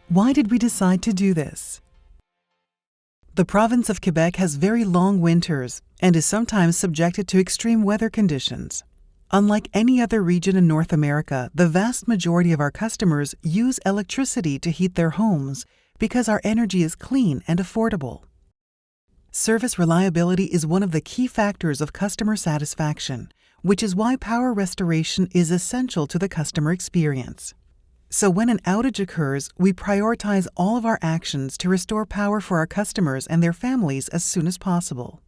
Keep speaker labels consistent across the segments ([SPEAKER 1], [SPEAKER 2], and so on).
[SPEAKER 1] Why did we decide to do this? The province of Quebec has very long winters and is sometimes subjected to extreme weather conditions. Unlike any other region in North America, the vast majority of our customers use electricity to heat their homes because our energy is clean and affordable. Service reliability is one of the key factors of customer satisfaction, which is why power restoration is essential to the customer experience. So when an outage occurs, we prioritize all of our actions to restore power for our customers and their families as soon as possible.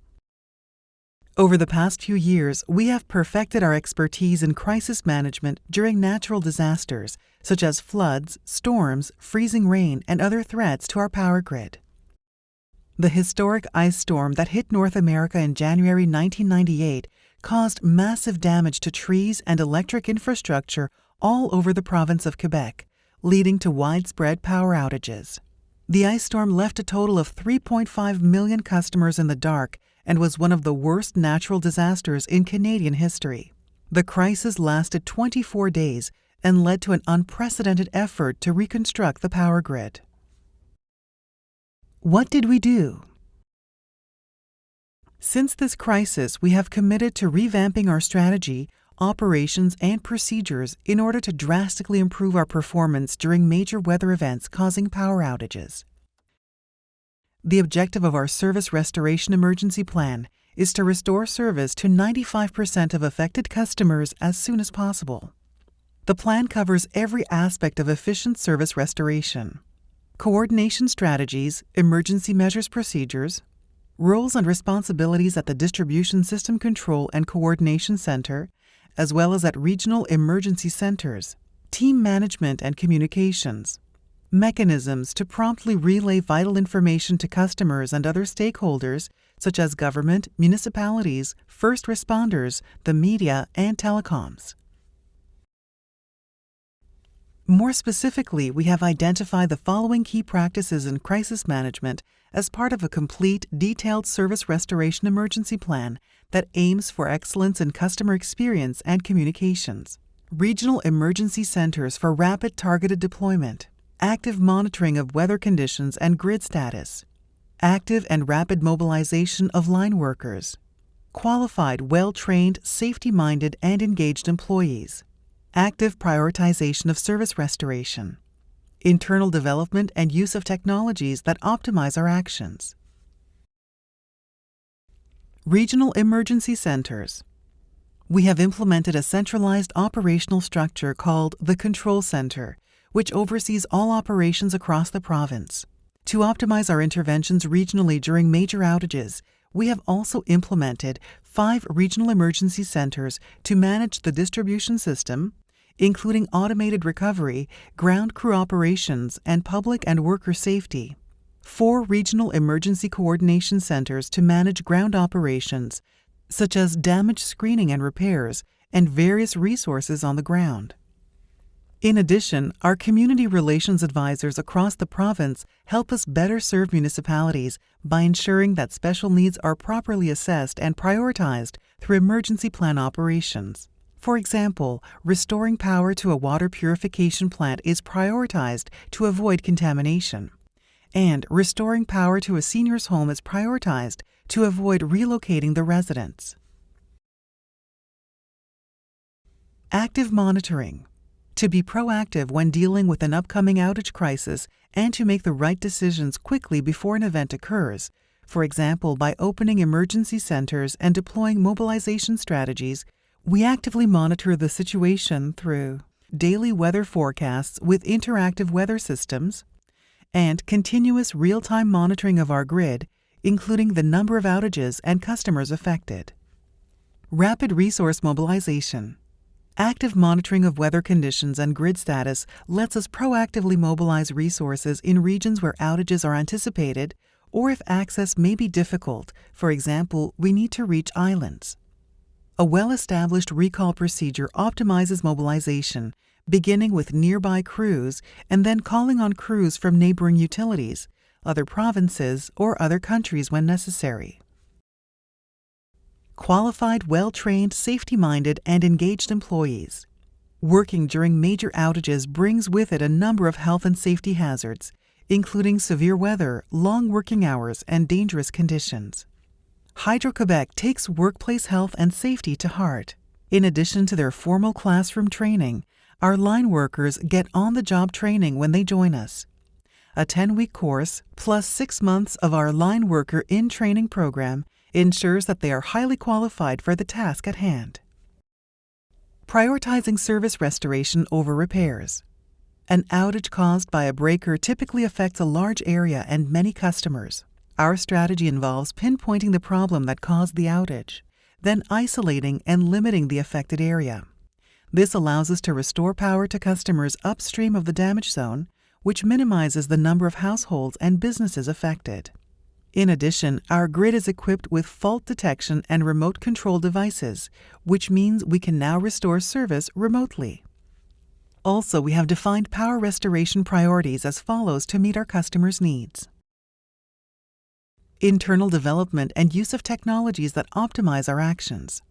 [SPEAKER 1] Over the past few years, we have perfected our expertise in crisis management during natural disasters, such as floods, storms, freezing rain, and other threats to our power grid. The historic ice storm that hit North America in January 1998 caused massive damage to trees and electric infrastructure all over the province of Quebec, leading to widespread power outages. The ice storm left a total of 3.5 million customers in the dark and was one of the worst natural disasters in Canadian history. The crisis lasted 24 days and led to an unprecedented effort to reconstruct the power grid. What did we do? Since this crisis, we have committed to revamping our strategy, operations, and procedures in order to drastically improve our performance during major weather events causing power outages. The objective of our Service Restoration Emergency Plan is to restore service to 95% of affected customers as soon as possible. The plan covers every aspect of efficient service restoration: coordination strategies, emergency measures procedures, roles and responsibilities at the Distribution System Control and Coordination Center, as well as at regional emergency centers, team management and communications, mechanisms to promptly relay vital information to customers and other stakeholders, such as government, municipalities, first responders, the media, and telecoms. More specifically, we have identified the following key practices in crisis management as part of a complete, detailed service restoration emergency plan that aims for excellence in customer experience and communications. Regional emergency centers for rapid targeted deployment, active monitoring of weather conditions and grid status, active and rapid mobilization of line workers, qualified, well-trained, safety-minded, and engaged employees, active prioritization of service restoration, internal development and use of technologies that optimize our actions. Regional emergency centers. We have implemented a centralized operational structure called the Control Center, which oversees all operations across the province. To optimize our interventions regionally during major outages, we have also implemented 5 regional emergency centers to manage the distribution system, including automated recovery, ground crew operations, and public and worker safety. 4 regional emergency coordination centers to manage ground operations, such as damage screening and repairs, and various resources on the ground. In addition, our community relations advisors across the province help us better serve municipalities by ensuring that special needs are properly assessed and prioritized through emergency plan operations. For example, restoring power to a water purification plant is prioritized to avoid contamination, and restoring power to a senior's home is prioritized to avoid relocating the residents. Active monitoring. To be proactive when dealing with an upcoming outage crisis and to make the right decisions quickly before an event occurs, for example by opening emergency centers and deploying mobilization strategies, we actively monitor the situation through daily weather forecasts with interactive weather systems and continuous real-time monitoring of our grid, including the number of outages and customers affected. Rapid resource mobilization. Active monitoring of weather conditions and grid status lets us proactively mobilize resources in regions where outages are anticipated or if access may be difficult. For example, we need to reach islands. A well-established recall procedure optimizes mobilization, beginning with nearby crews and then calling on crews from neighboring utilities, other provinces, or other countries when necessary. Qualified, well-trained, safety-minded, and engaged employees. Working during major outages brings with it a number of health and safety hazards, including severe weather, long working hours, and dangerous conditions. HydroQuebec takes workplace health and safety to heart. In addition to their formal classroom training, our line workers get on-the-job training when they join us. A 10-week course plus 6 months of our line worker in-training program ensures that they are highly qualified for the task at hand. Prioritizing service restoration over repairs. An outage caused by a breaker typically affects a large area and many customers. Our strategy involves pinpointing the problem that caused the outage, then isolating and limiting the affected area. This allows us to restore power to customers upstream of the damage zone, which minimizes the number of households and businesses affected. In addition, our grid is equipped with fault detection and remote control devices, which means we can now restore service remotely. Also, we have defined power restoration priorities as follows to meet our customers' needs. Internal development and use of technologies that optimize our actions.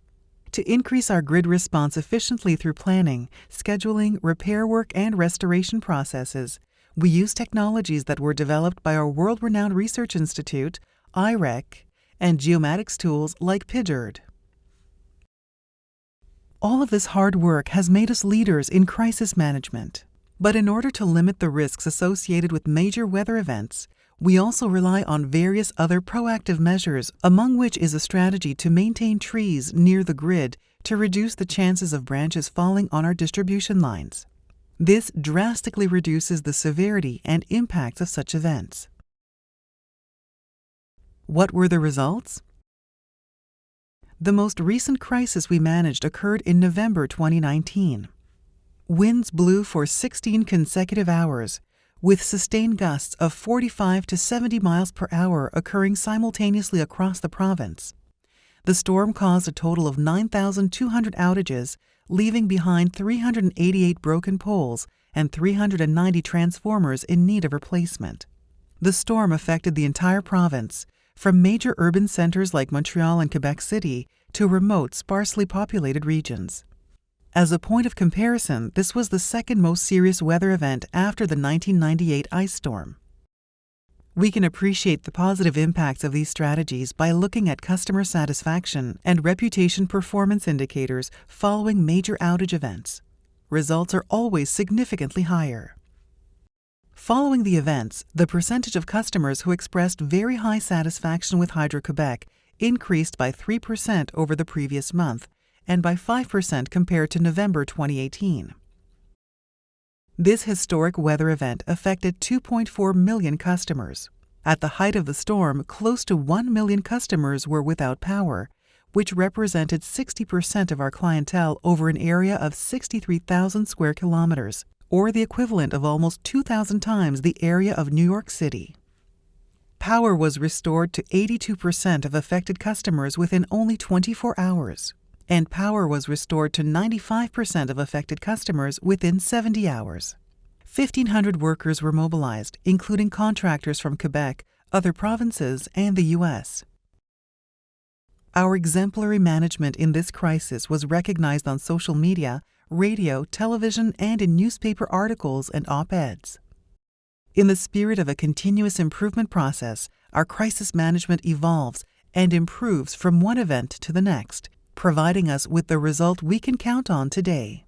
[SPEAKER 1] To increase our grid response efficiently through planning, scheduling, repair work, and restoration processes, we use technologies that were developed by our world-renowned research institute, IREC, and geomatics tools like PIDGERD. All of this hard work has made us leaders in crisis management. But in order to limit the risks associated with major weather events, we also rely on various other proactive measures, among which is a strategy to maintain trees near the grid to reduce the chances of branches falling on our distribution lines. This drastically reduces the severity and impacts of such events. What were the results? The most recent crisis we managed occurred in November 2019. Winds blew for 16 consecutive hours, with sustained gusts of 45 to 70 miles per hour occurring simultaneously across the province. The storm caused a total of 9,200 outages, leaving behind 388 broken poles and 390 transformers in need of replacement. The storm affected the entire province, from major urban centers like Montreal and Quebec City to remote, sparsely populated regions. As a point of comparison, this was the second most serious weather event after the 1998 ice storm. We can appreciate the positive impacts of these strategies by looking at customer satisfaction and reputation performance indicators following major outage events. Results are always significantly higher. Following the events, the percentage of customers who expressed very high satisfaction with HydroQuebec increased by 3% over the previous month and by 5% compared to November 2018. This historic weather event affected 2.4 million customers. At the height of the storm, close to 1 million customers were without power, which represented 60% of our clientele over an area of 63,000 square kilometers, or the equivalent of almost 2,000 times the area of New York City. Power was restored to 82% of affected customers within only 24 hours. And power was restored to 95% of affected customers within 70 hours. 1,500 workers were mobilized, including contractors from Quebec, other provinces, and the U.S. Our exemplary management in this crisis was recognized on social media, radio, television, and in newspaper articles and op-eds. In the spirit of a continuous improvement process, our crisis management evolves and improves from one event to the next, providing us with the result we can count on today.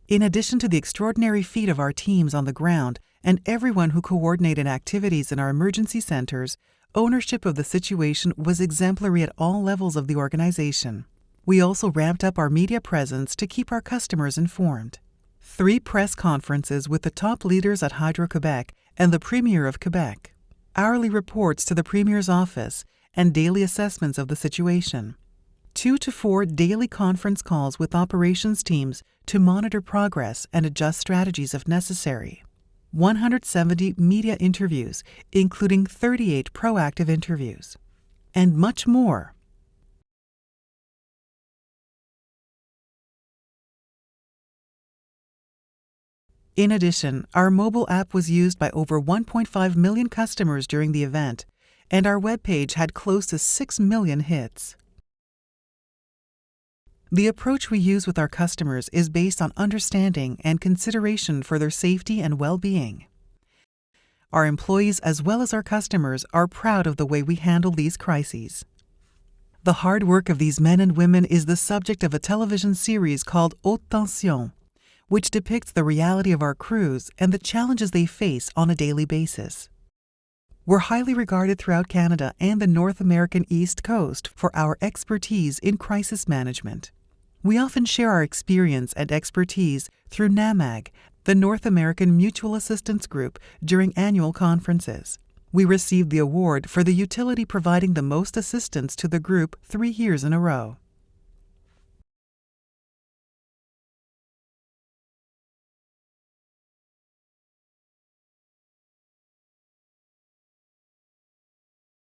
[SPEAKER 1] In addition to the extraordinary feat of our teams on the ground and everyone who coordinated activities in our emergency centers, ownership of the situation was exemplary at all levels of the organization. We also ramped up our media presence to keep our customers informed. 3 press conferences with the top leaders at HydroQuebec and the Premier of Quebec, hourly reports to the Premier's office, and daily assessments of the situation. 2 to 4 daily conference calls with operations teams to monitor progress and adjust strategies if necessary. 170 media interviews, including 38 proactive interviews. And much more. In addition, our mobile app was used by over 1.5 million customers during the event, and our webpage had close to 6 million hits. The approach we use with our customers is based on understanding and consideration for their safety and well-being. Our employees as well as our customers are proud of the way we handle these crises. The hard work of these men and women is the subject of a television series called Haute Tension, which depicts the reality of our crews and the challenges they face on a daily basis. We're highly regarded throughout Canada and the North American East Coast for our expertise in crisis management. We often share our experience and expertise through NAMAG, the North American Mutual Assistance Group, during annual conferences. We received the award for the utility providing the most assistance to the group 3 years in a row.